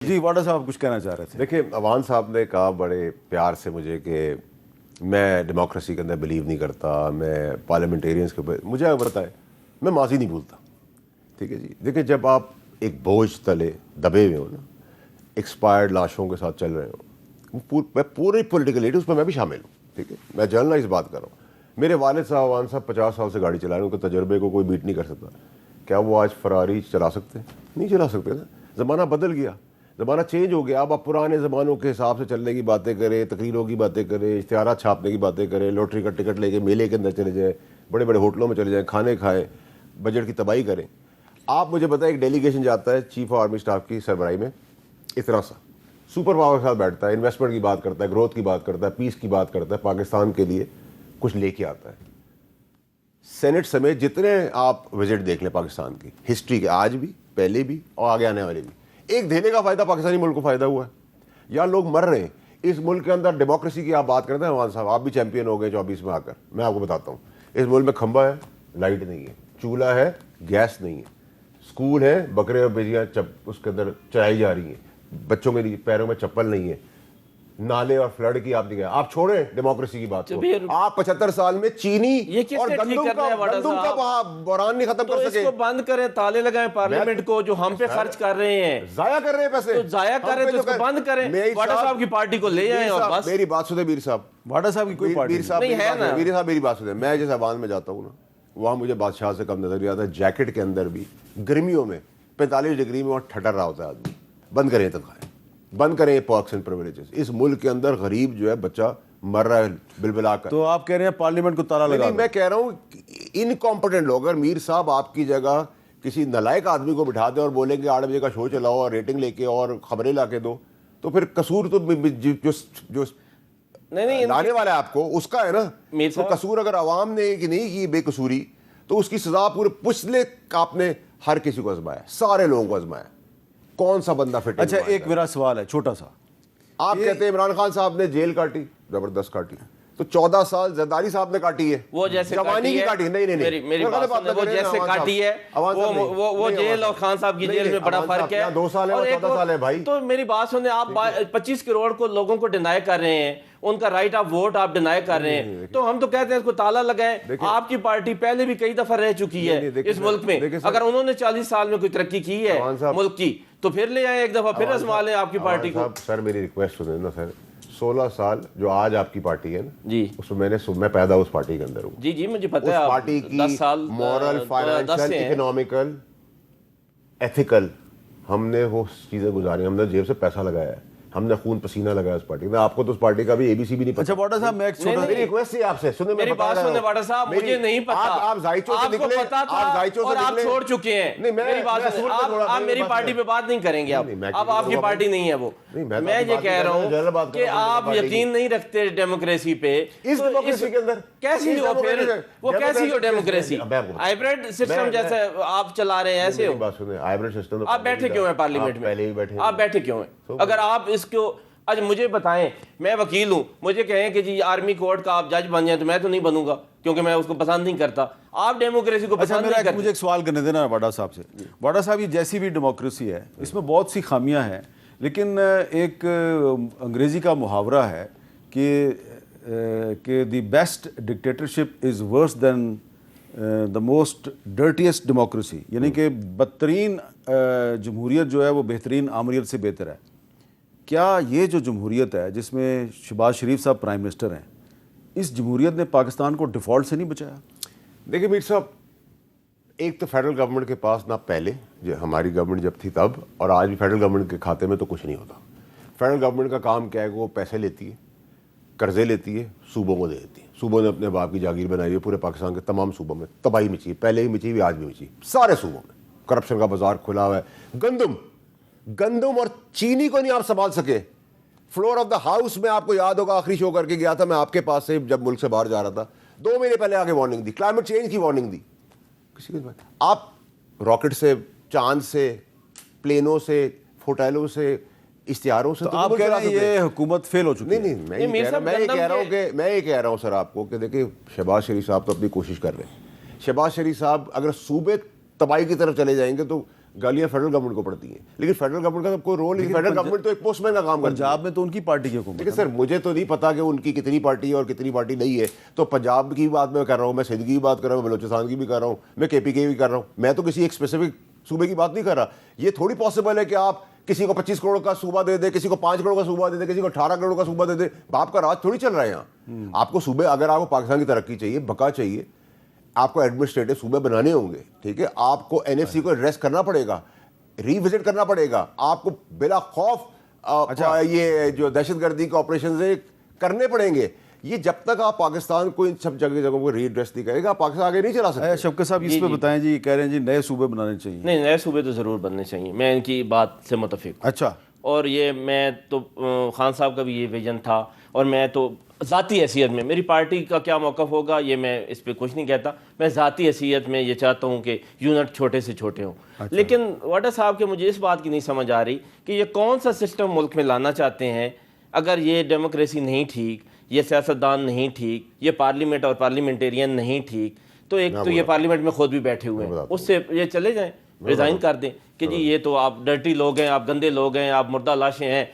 جی واڈا صاحب کچھ کہنا چاہ رہے تھے. دیکھیں عوان صاحب نے کہا بڑے پیار سے مجھے کہ میں ڈیموکریسی کے اندر بلیو نہیں کرتا, میں پارلیمنٹیرینس کے اوپر مجھے بتائے میں ماضی نہیں بھولتا. ٹھیک ہے جی. دیکھیں جب آپ ایک بوجھ تلے دبے ہوئے ہو نا, ایکسپائرڈ لاشوں کے ساتھ چل رہے ہو, میں پوری پولیٹیکل لیڈر اس میں بھی شامل ہوں. ٹھیک ہے, میں جرنلائز بات کر رہا ہوں. میرے والد صاحب عوان صاحب 50 سال سے گاڑی چلا رہے ہیں, ان کے تجربے کو کوئی بیٹ نہیں کر سکتا. کیا وہ آج فراری چلا سکتے ہیں؟ نہیں چلا سکتے نا. زمانہ بدل گیا, زمانہ چینج ہو گیا. اب آپ پرانے زمانوں کے حساب سے چلنے کی باتیں کریں, تقریروں کی باتیں کریں, اشتہارات چھاپنے کی باتیں کریں, لوٹری کا ٹکٹ لے کے میلے کے اندر چلے جائیں, بڑے بڑے ہوٹلوں میں چلے جائیں, کھانے کھائیں, بجٹ کی تباہی کریں. آپ مجھے بتائیں ایک ڈیلیگیشن جاتا ہے چیف آف آرمی اسٹاف کی سربراہی میں, اتنا سا سپر پاور کے ساتھ بیٹھتا ہے, انویسٹمنٹ کی بات کرتا ہے, گروتھ کی بات کرتا ہے, پیس کی بات کرتا ہے, پاکستان کے لیے کچھ لے کے آتا ہے. سینٹ سمیت جتنے آپ وزٹ دیکھ لیں پاکستان کی ہسٹری کے, آج بھی, پہلے بھی اور آگے آنے والے بھی, ایک دینے کا فائدہ پاکستانی ملک کو فائدہ ہوا ہے. یا لوگ مر رہے ہیں اس ملک کے اندر. ڈیموکریسی کی آپ بات کرتے ہیں عوان صاحب, آپ بھی چیمپئن ہو گئے 24 میں آ کر. میں آپ کو بتاتا ہوں, اس ملک میں کھمبا ہے, لائٹ نہیں ہے, چولہا ہے, گیس نہیں ہے, اسکول ہے, بکرے اور بیجیاں اس کے اندر چلائی جا رہی ہیں, بچوں کے پیروں میں چپل نہیں ہے, نالے اور فلڈ کی آپ نہیں گئے. آپ چھوڑیں ڈیموکریسی کی بات کو, آپ 75 سال میں چینی اور گندم کا بحران نہیں ختم کر سکے. اس کو بند کریں, تالے لگائیں پارلیمنٹ کو جو ہم پہ خرچ کر رہے ہیں, ضائع کر رہے ہیں پیسے, تو ضائع کر رہے ہیں تو اس کو بند کریں. واڈا صاحب کی پارٹی کو لے آئیں اور بس. میری بات سنیں میر صاحب, واڈا صاحب کی کوئی پارٹی نہیں ہے نا. میر صاحب میری بات سنیں. میں جیسے عوان میں جاتا ہوں نا, وہاں مجھے بادشاہ سے کم نظر آتا ہے. جیکٹ کے اندر بھی گرمیوں میں 45 ڈگری میں وہاں ٹھٹر رہا ہوتا ہے آدمی. بند کریں تنخواہیں, بند کریں پرکس اینڈ پریویلیجز. اس ملک کے اندر غریب جو ہے بچہ مر رہا ہے بلبلا کر. تو آپ کہہ رہے ہیں پارلیمنٹ کو تالا لگا. میں کہہ رہا ہوں انکمپٹنٹ لوگ, اگر میر صاحب آپ کی جگہ کسی نالائق آدمی کو بٹھا دیں اور بولیں کہ 8 بجے کا شو چلاؤ اور ریٹنگ لے کے اور خبریں لا کے دو, تو پھر قصور تو جو لانے والا ہے آپ کو اس کا ہے نا. تو قصور اگر عوام نے کہ نہیں کی بے قصوری, تو اس کی سزا پورے پچھلے آپ نے ہر کسی کو آزمایا, سارے لوگوں کو آزمایا. کون سا بندہ فٹ؟ اچھا ایک میرا سوال ہے چھوٹا سا. آپ کہتے ہیں عمران خان صاحب نے جیل کاٹی, زبردست کاٹی, تو 14 سال زرداری صاحب نے کاٹی ہے, وہ جیسے جوانی کی کاٹی. نہیں میری بات سنیں, وہ جیسے کاٹی ہے, وہ جیل اور خان صاحب کی جیل میں بڑا فرق ہے. 2 سال ہے اور 14 سال ہے بھائی. تو میری بات سنیں, آپ 25 کروڑ کو لوگوں کو ڈینائی کر رہے ہیں, ان کا رائٹ آف ووٹ آپ ڈینائی کر رہے ہیں, تو ہم تو کہتے ہیں اس کو تالا لگائیں. آپ کی پارٹی پہلے بھی کئی دفعہ رہ چکی ہے اس ملک میں. اگر انہوں نے 40 سال میں کوئی ترقی کی ہے ملک کی, تو پھر لے آئیں ایک دفعہ, پھر آزما لیں آپ کی پارٹی کو. سر میری ریکویسٹ سنیں نا سر, 16 سال جو آج آپ کی پارٹی ہے نا جی, اس میں میں پیدا اس پارٹی کے اندر ہوں. جی جی مجھے پتہ ہے. اس پارٹی کی 10 سال مورل, فائنینشل, اکنامیکل, ایتھیکل, ہم نے وہ چیزیں گزاری, ہم نے جیب سے پیسہ لگایا ہے, ہم نے خون پسینہ لگایا اس پارٹی میں. آپ کو تو اس پارٹی کا بھی ABC بھی نہیں پتا. اچھا واڈا صاحب میں ایک چھوٹا میری ریکویسٹ ہے آپ سے, سنیں میری بات سنیں واڈا صاحب, مجھے نہیں پتا, آپ زائچوں سے نکلے, آپ زائچوں سے آپ چھوڑ چکے ہیں. میری بات سنیں, آپ میری پارٹی پہ بات نہیں کریں گے. اب آپ کی پارٹی نہیں ہے وہ. میں یہ کہہ رہا ہوں کہ آپ یقین نہیں رکھتے ڈیموکریسی پہ. اس ڈیموکریسی کے اندر کیسی ہو پھر, وہ کیسی ہو ڈیموکریسی؟ ہائبرڈ سسٹم جیسے آپ چلا رہے ہیں ایسے ہو. بات سنیں, ہائبرڈ سسٹم آپ بیٹھے کیوں ہیں پارلیمنٹ میں؟ پہلے ہی بیٹھے. آپ بیٹھے کیوں ہیں؟ اگر آپ اس کو آج مجھے بتائیں, میں وکیل ہوں, مجھے کہیں کہ جی آرمی کورٹ کا آپ جج بن جائیں, تو میں تو نہیں بنوں گا کیونکہ میں اس کو پسند نہیں کرتا. آپ ڈیموکریسی کو پسند نہیں کرتے. مجھے ایک سوال کرنے دینا واڈا صاحب سے. واڈا صاحب یہ جیسی بھی ڈیموکریسی ہے اس میں بہت سی خامیاں ہیں, لیکن ایک انگریزی کا محاورہ ہے کہ the best dictatorship is worse than the most dirtiest democracy, یعنی کہ بدترین جمہوریت جو ہے وہ بہترین آمریت سے بہتر ہے. کیا یہ جو جمہوریت ہے جس میں شہباز شریف صاحب پرائم منسٹر ہیں, اس جمہوریت نے پاکستان کو ڈیفالٹ سے نہیں بچایا؟ دیکھیں میر صاحب, ایک تو فیڈرل گورنمنٹ کے پاس نہ پہلے جو ہماری گورنمنٹ جب تھی تب, اور آج بھی فیڈرل گورنمنٹ کے کھاتے میں تو کچھ نہیں ہوتا. فیڈرل گورنمنٹ کا کام کیا ہے کہ وہ پیسے لیتی ہے, قرضے لیتی ہے, صوبوں کو دے دیتی ہے. صوبوں نے اپنے باپ کی جاگیر بنائی ہے, پورے پاکستان کے تمام صوبوں میں تباہی مچی ہے, پہلے ہی مچی ہوئی, آج بھی مچی, سارے صوبوں میں کرپشن کا بازار کھلا ہوا ہے. گندم اور چینی کو نہیں آپ سنبھال سکے. فلور آف دا ہاؤس میں آپ کو یاد ہوگا آخری شو کر کے گیا تھا میں آپ کے پاس سے, جب ملک سے باہر جا رہا تھا, 2 مہینے پہلے آگے وارننگ دی, کلائمیٹ چینج کی وارننگ دی. کسی کے آپ راکٹ سے, چاند سے, پلینوں سے, ہوٹلوں سے, اشتہاروں سے, تو آپ کہہ رہے ہیں یہ حکومت فیل ہو چکی ہے. نہیں, میں یہ کہہ رہا ہوں سر آپ کو کہ دیکھیں شہباز شریف صاحب تو اپنی کوشش کر رہے ہیں. شہباز شریف صاحب اگر صوبے تباہی کی طرف چلے جائیں گے تو گالیاں فیڈرل گورنمنٹ کو پڑتی ہیں، لیکن فیڈرل گورنمنٹ کا کوئی رول نہیں. فیڈرل گورنمنٹ تو ایک پوسٹ مین کا کام کرتی ہے. پنجاب میں تو ان کی پارٹی کی حکومت. لیکن سر مجھے تو نہیں پتا کہ ان کی کتنی پارٹی ہے اور کتنی پارٹی نہیں ہے. تو پنجاب کی بات میں کر رہا ہوں، میں سندھ کی بھی بات کر رہا ہوں، بلوچستان کی بھی کر رہا ہوں، میں کے پی کی بھی کر رہا ہوں. میں تو کسی ایک اسپیسیفک صوبے کی بات نہیں کر رہا. یہ تھوڑی پاسبل ہے کہ آپ کسی کو 25 کروڑ کا صوبہ دے دے، کسی کو 5 کروڑ کا صوبہ دے دے، کسی کو 18 کروڑ کا صوبہ دے دے. باپ کا راج تھوڑی چل رہا ہے یہاں. آپ کو صوبے، اگر آپ کو پاکستان کی ترقی چاہیے، بقا چاہیے، آپ کو ایڈمنسٹریٹو صوبے بنانے ہوں گے. ٹھیک ہے، آپ کو این ایف سی کو ایڈریس کرنا پڑے گا، ری وزٹ کرنا پڑے گا. آپ کو بلا خوف یہ جو دہشت گردی کے آپریشن کرنے پڑیں گے. یہ جب تک آپ پاکستان کو ان سب جگہوں کو ری ایڈریس نہیں کرے گا، پاکستان آگے نہیں چلا سکتے. شفقت صاحب اس پہ بتائیں جی. کہہ رہے ہیں جی نئے صوبے بنانے چاہیے. نہیں، نئے صوبے تو ضرور بننے چاہیے، میں ان کی بات سے متفق ہوں. اچھا. اور یہ میں تو خان صاحب کا بھی یہ ویژن تھا، اور میں تو ذاتی حیثیت میں، میری پارٹی کا کیا موقف ہوگا یہ میں اس پہ کچھ نہیں کہتا. میں ذاتی حیثیت میں یہ چاہتا ہوں کہ یونٹ چھوٹے سے چھوٹے ہوں. لیکن واٹر صاحب کے مجھے اس بات کی نہیں سمجھ آ رہی کہ یہ کون سا سسٹم ملک میں لانا چاہتے ہیں. اگر یہ ڈیموکریسی نہیں ٹھیک، یہ سیاستدان نہیں ٹھیک، یہ پارلیمنٹ اور پارلیمنٹیرین نہیں ٹھیک، تو ایک تو یہ پارلیمنٹ میں خود بھی بیٹھے ہوئے ہیں، اس سے یہ چلے جائیں، ریزائن کر دیں کہ جی یہ تو آپ ڈرٹی لوگ ہیں، آپ گندے لوگ ہیں، آپ مردہ لاشیں ہیں،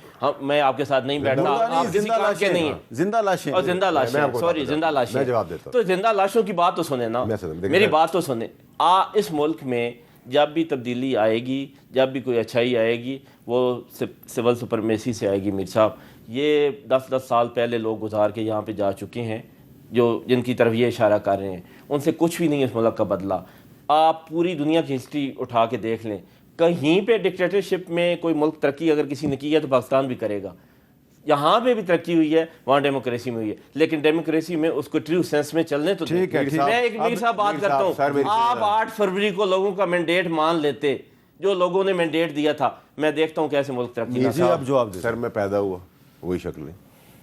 میں آپ کے ساتھ نہیں بیٹھتا. آپ کسی کام کے نہیں ہیں. زندہ لاشیں. اور زندہ لاشیں، سوری زندہ لاشیں. تو زندہ لاشوں کی بات تو سنیں نا، میری بات تو سنیں. اس ملک میں جب بھی تبدیلی آئے گی، جب بھی کوئی اچھائی آئے گی، وہ سول سپرمیسی سے آئے گی. میر صاحب یہ 10 سال پہلے لوگ گزار کے یہاں پہ جا چکے ہیں جو جن کی طرف یہ اشارہ کر رہے ہیں، ان سے کچھ بھی نہیں اس ملک کا بدلا. آپ پوری دنیا کی ہسٹری اٹھا کے دیکھ لیں، کہیں پہ ڈکٹیٹرشپ میں کوئی ملک ترقی اگر کسی نے کی ہے تو پاکستان بھی کرے گا. یہاں پہ بھی ترقی ہوئی ہے، وہاں ڈیموکریسی میں ہوئی ہے، لیکن ڈیموکریسی میں اس کو ٹرو سینس میں چلنے تو ٹھیک ہے. میں ایک میر صاحب بات کرتا ہوں. آپ 8 فروری کو لوگوں کا مینڈیٹ مان لیتے، جو لوگوں نے مینڈیٹ دیا تھا، میں دیکھتا ہوں کیسے ملک ترقی. اب جواب دیں. سر میں پیدا ہوا وہی شکلیں،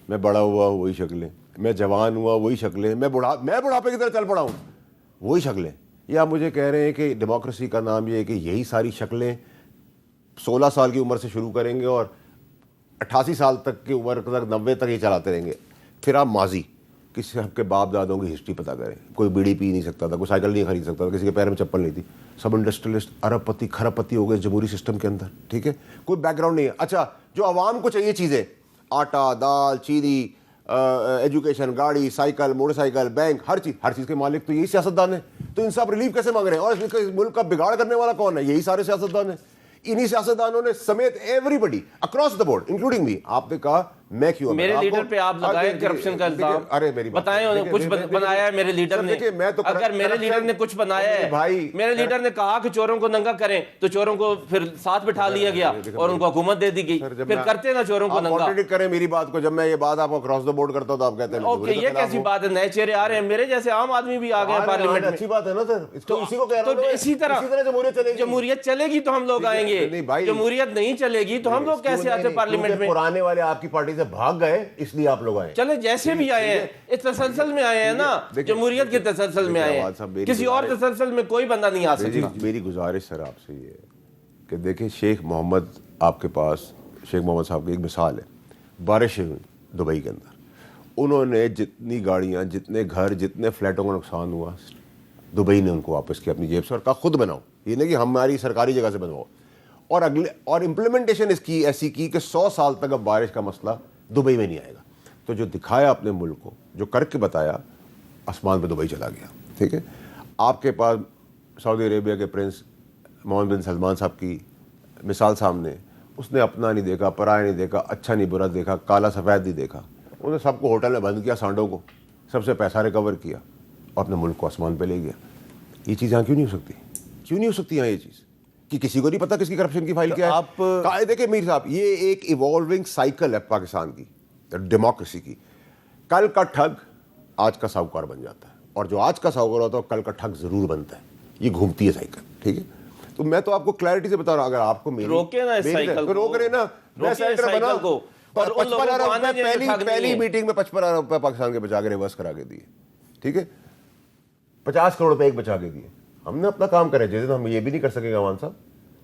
میں بڑا ہوا وہی شکلیں، میں جوان ہوا وہی شکلیں، میں بڑھاپے کی طرح چل پڑا ہوں وہی شکلیں. یہ آپ مجھے کہہ رہے ہیں کہ ڈیموکریسی کا نام یہ ہے کہ یہی ساری شکلیں 16 سال کی عمر سے شروع کریں گے اور 88 سال تک کی عمر تک 90 تک یہ چلاتے رہیں گے. پھر آپ ماضی کسی سب کے باپ دادوں کی ہسٹری پتہ کریں. کوئی بیڑی پی نہیں سکتا تھا، کوئی سائیکل نہیں خرید سکتا تھا، کسی کے پیر میں چپل نہیں تھی. سب انڈسٹریلسٹ ارب پتی کھرب پتی ہو گئے جمہوری سسٹم کے اندر. ٹھیک ہے، کوئی بیک گراؤنڈ نہیں ہے. اچھا، جو عوام کو چاہیے چیزیں، آٹا، دال، چینی، ایجوکیشن، گاڑی، سائیکل، موٹر سائیکل، بینک، ہر چیز کے مالک تو یہی سیاستدان ہیں. تو ان سے آپ ریلیف کیسے مانگ رہے ہیں؟ اور اس ملک کا بگاڑ کرنے والا کون ہے؟ یہی سارے سیاستدان ہیں. انہی سیاستدانوں نے سمیت everybody across the board including me. آپ نے کہا میں کیوں، میرے لیڈر پہ آپ لگائیں کرپشن کا الزام. ارے میری بتائیں کچھ بنایا ہے میرے لیڈر نے؟ اگر میرے لیڈر نے کچھ بنایا ہے، بھائی میرے لیڈر نے کہا کہ چوروں کو ننگا کریں تو چوروں کو پھر ساتھ بٹھا لیا گیا اور ان کو حکومت دے دی گئی. پھر کرتے نا چوروں کو ننگا. کانٹریڈکٹ کریں میری بات کو. جب میں یہ بات آپ کو کراس دا بورڈ کرتا ہوں تو آپ کہتے ہیں اوکے یہ کیسی بات ہے؟ نئے چہرے آ رہے ہیں، میرے جیسے عام آدمی بھی آ گئے ہیں پارلیمنٹ میں. اچھی بات ہے نا سر، اسی کو کہہ رہا ہوں. تو اسی طرح جمہوریت چلے گی تو ہم لوگ آئیں گے. جمہوریت نہیں چلے گی تو ہم لوگ کیسے آتے پارلیمنٹ میں؟ پرانے والے آپ کی پارٹی سے بھاگ گئے اس لیے آپ لوگ آئے. چلے جیسے بھی آئے ہیں، اس تسلسل میں آئے ہیں نا، جمہوریت کے تسلسل میں آئے ہیں. کسی اور تسلسل میں کوئی بندہ نہیں آ سکتا. میری گزارش سر آپ سے یہ ہے کہ دیکھیں شیخ محمد، آپ کے پاس شیخ محمد صاحب کی ایک مثال ہے. بارشیں ہوئی دبئی کے اندر، انہوں نے جتنی گاڑیاں، جتنے گھر، جتنے فلیٹوں کا نقصان ہوا، دبئی نے ان کو واپس کیا اپنی جیب سے اور کہا خود بناؤ. یہ نہیں کہ ہماری سرکاری جگہ سے بنواؤ. اور امپلیمنٹیشن اس کی ایسی کی کہ 100 سال تک اب بارش کا مسئلہ دبئی میں نہیں آئے گا. تو جو دکھایا اپنے ملک کو، جو کر کے بتایا، آسمان پہ دبئی چلا گیا. ٹھیک ہے، آپ کے پاس سعودی عربیہ کے پرنس محمد بن سلمان صاحب کی مثال سامنے. اس نے اپنا نہیں دیکھا، پرایا نہیں دیکھا، اچھا نہیں برا دیکھا، کالا سفید نہیں دیکھا. انہوں نے سب کو ہوٹل میں بند کیا، سانڈوں کو، سب سے پیسہ ریکور کیا اور اپنے ملک کو آسمان پہ لے گیا. یہ چیز یہاں کیوں نہیں ہو سکتی؟ کیوں نہیں ہو سکتی یہاں یہ چیز؟ کہ کسی کو نہیں پتا کس کی کرپشن کی فائل کیا ہے. آپ دیکھیں میر صاحب، یہ ایک ایوالونگ سائیکل ہے پاکستان کی ڈیموکریسی کی. کل کا ٹھگ آج کا ساہوکار بن جاتا ہے، اور جو آج کا ساہوکار ہوتا ہے کل کا ٹھگ ضرور بنتا ہے. یہ گھومتی ہے سائیکل. ٹھیک ہے، تو میں تو آپ کو کلیئرٹی سے بتا رہا ہوں. اگر آپ کو روکے نا اس سائیکل کو، روک رہے نا، میں سینٹر بنا اور 55 ارب روپے پہلی میٹنگ میں 55 ارب روپے پاکستان کے بچا کے ریورس کرا کے دیے. ٹھیک ہے، 50 کروڑ روپے ایک بچا کے دیے. ہم نے اپنا کام کرے. جیسے ہم یہ بھی نہیں کر سکے گا عوام صاحب،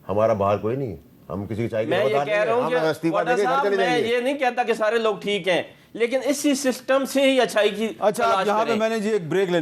ہمارا باہر کوئی نہیں ہے. ہم کسی کی چائے کی میں یہ کہہ رہا ہوں کہ میں یہ نہیں کہتا کہ سارے لوگ ٹھیک ہیں، لیکن اسی سسٹم سے ہی اچھائی کی. اچھا، یہاں پہ میں نے جی ایک بریک لینی